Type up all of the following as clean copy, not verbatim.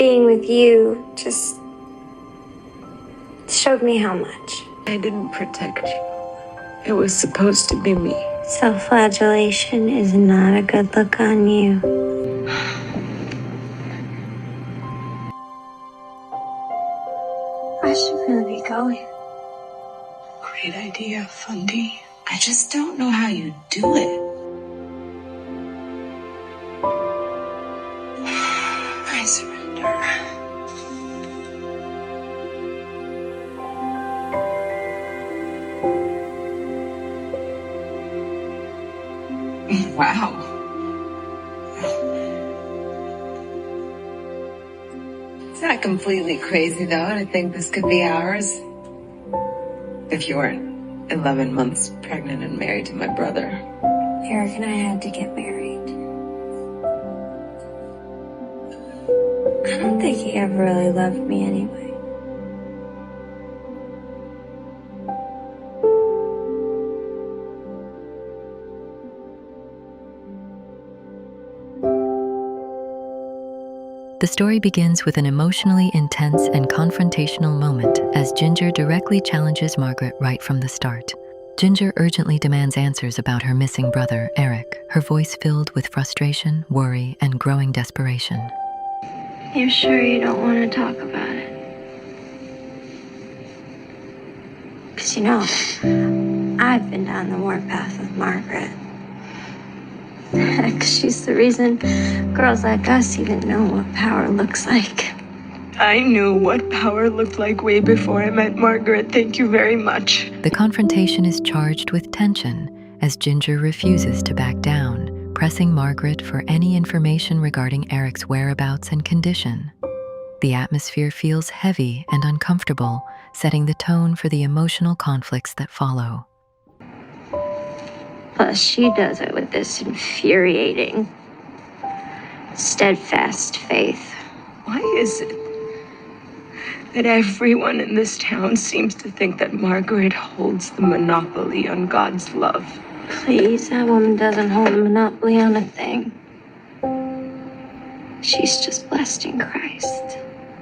being with you just showed me how much. I didn't protect you. It was supposed to be me. Self-flagellation is not a good look on you. I should really be going. Great idea, Fundy. I just don't know how you do it. I surrender. Wow. It's not completely crazy, though, to think this could be ours. If you weren't 11 months pregnant and married to my brother. Eric and I had to get married. I don't think he ever really loved me anyway. The story begins with an emotionally intense and confrontational moment as Ginger directly challenges Margaret right from the start. Ginger urgently demands answers about her missing brother, Eric, her voice filled with frustration, worry, and growing desperation. You're sure you don't want to talk about it? Because you know, I've been down the warpath with Margaret. Heck, she's the reason girls like us even know what power looks like. I knew what power looked like way before I met Margaret. Thank you very much. The confrontation is charged with tension as Ginger refuses to back down, pressing Margaret for any information regarding Eric's whereabouts and condition. The atmosphere feels heavy and uncomfortable, setting the tone for the emotional conflicts that follow. Plus, she does it with this infuriating, steadfast faith. Why is it that everyone in this town seems to think that Margaret holds the monopoly on God's love? Please, that woman doesn't hold a monopoly on a thing. She's just blessed in Christ.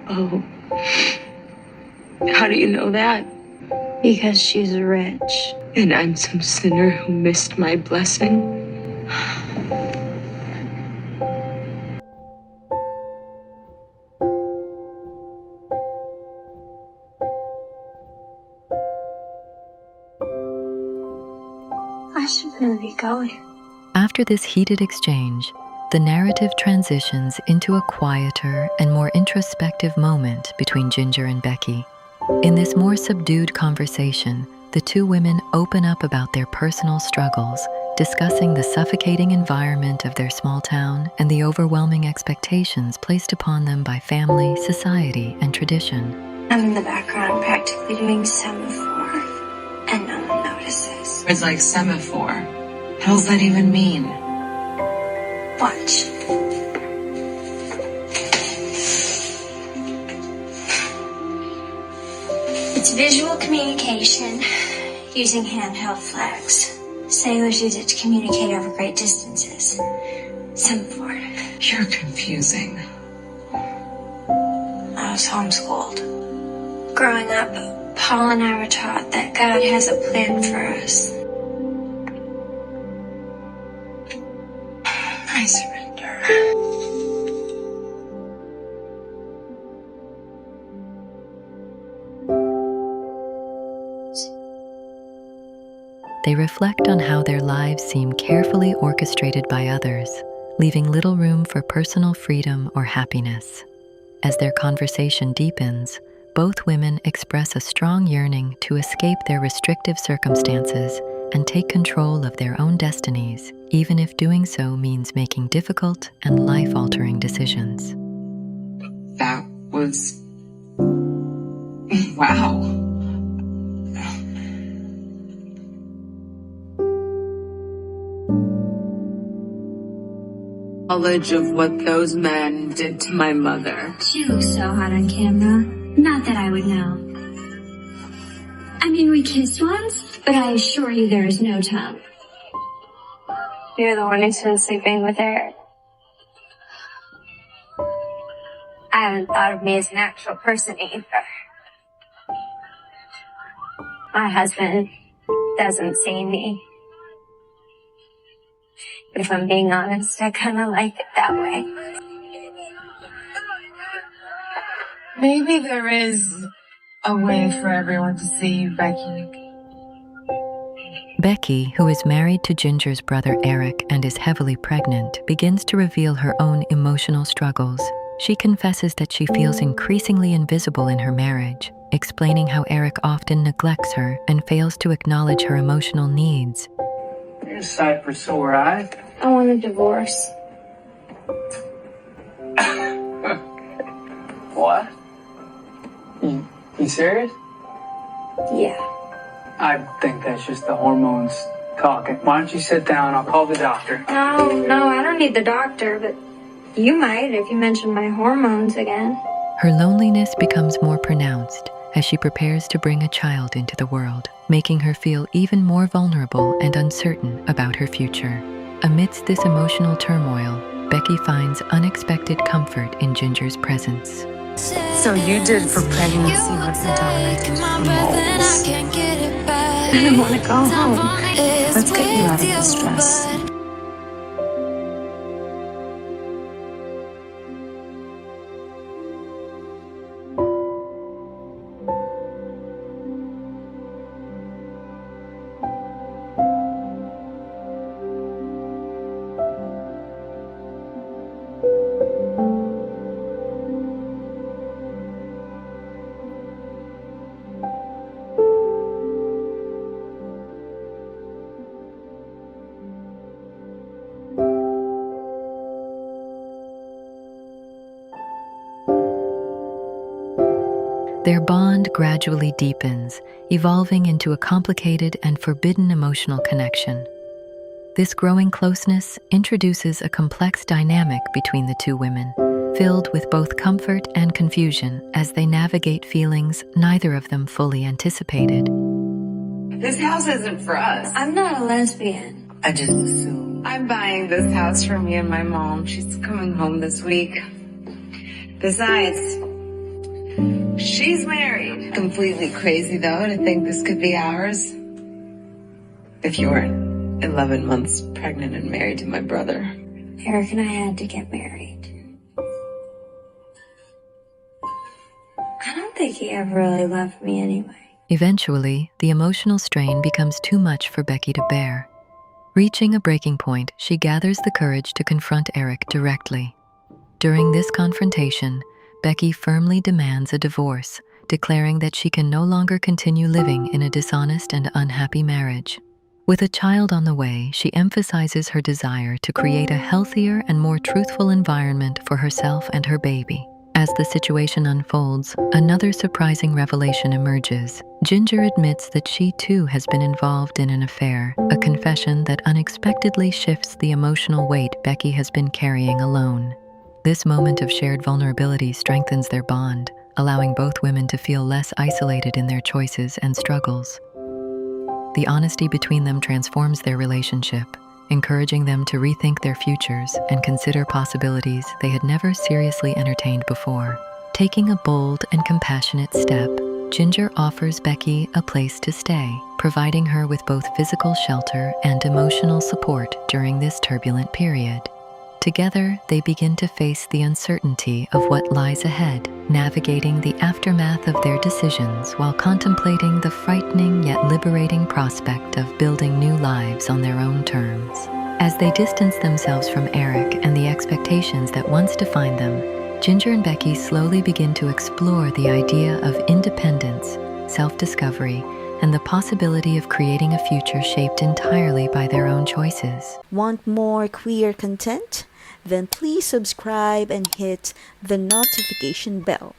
Oh. How do you know that? Because she's rich. And I'm some sinner who missed my blessing? I should really be going. After this heated exchange, the narrative transitions into a quieter and more introspective moment between Ginger and Becky. In this more subdued conversation, the two women open up about their personal struggles, discussing the suffocating environment of their small town and the overwhelming expectations placed upon them by family, society, and tradition. I'm in the background practically doing semaphore, and no one notices. It's like semaphore. How does that even mean? Watch. It's visual communication using handheld flags. Sailors use it to communicate over great distances. Semaphore. You're confusing. I was homeschooled. Growing up, Paul and I were taught that God has a plan for us. I surrender. They reflect on how their lives seem carefully orchestrated by others, leaving little room for personal freedom or happiness. As their conversation deepens, both women express a strong yearning to escape their restrictive circumstances and take control of their own destinies, even if doing so means making difficult and life-altering decisions. That was... wow. Knowledge of what those men did to my mother. She looks so hot on camera. Not that I would know. I mean, we kissed once, but I assure you there is no tongue. You're the one who's been sleeping with Eric. I haven't thought of me as an actual person either. My husband doesn't see me. But if I'm being honest, I kind of like it that way. Maybe there is a way for everyone to see you, Becky. Becky, who is married to Ginger's brother Eric and is heavily pregnant, begins to reveal her own emotional struggles. She confesses that she feels increasingly invisible in her marriage, explaining how Eric often neglects her and fails to acknowledge her emotional needs. You're a sight for sore eyes. I want a divorce. What? You serious? Yeah. I think that's just the hormones talking. Why don't you sit down? I'll call the doctor. No, I don't need the doctor, but you might if you mention my hormones again. Her loneliness becomes more pronounced as she prepares to bring a child into the world, making her feel even more vulnerable and uncertain about her future. Amidst this emotional turmoil, Becky finds unexpected comfort in Ginger's presence. So you did for pregnancy what Madonna did for moles. I want to go home. Let's get you out of this stress. Their bond gradually deepens, evolving into a complicated and forbidden emotional connection. This growing closeness introduces a complex dynamic between the two women, filled with both comfort and confusion as they navigate feelings neither of them fully anticipated. This house isn't for us. I'm not a lesbian. I just assume. I'm buying this house for me and my mom. She's coming home this week. Besides, she's married. Completely crazy, though, to think this could be ours. If you weren't 11 months pregnant and married to my brother. Eric and I had to get married. I don't think he ever really loved me anyway. Eventually, the emotional strain becomes too much for Becky to bear. Reaching a breaking point, she gathers the courage to confront Eric directly. During this confrontation, Becky firmly demands a divorce, declaring that she can no longer continue living in a dishonest and unhappy marriage. With a child on the way, she emphasizes her desire to create a healthier and more truthful environment for herself and her baby. As the situation unfolds, another surprising revelation emerges. Ginger admits that she too has been involved in an affair, a confession that unexpectedly shifts the emotional weight Becky has been carrying alone. This moment of shared vulnerability strengthens their bond, allowing both women to feel less isolated in their choices and struggles. The honesty between them transforms their relationship, encouraging them to rethink their futures and consider possibilities they had never seriously entertained before. Taking a bold and compassionate step, Ginger offers Becky a place to stay, providing her with both physical shelter and emotional support during this turbulent period. Together, they begin to face the uncertainty of what lies ahead, navigating the aftermath of their decisions while contemplating the frightening yet liberating prospect of building new lives on their own terms. As they distance themselves from Eric and the expectations that once defined them, Ginger and Becky slowly begin to explore the idea of independence, self-discovery, and the possibility of creating a future shaped entirely by their own choices. Want more queer content? Then please subscribe and hit the notification bell.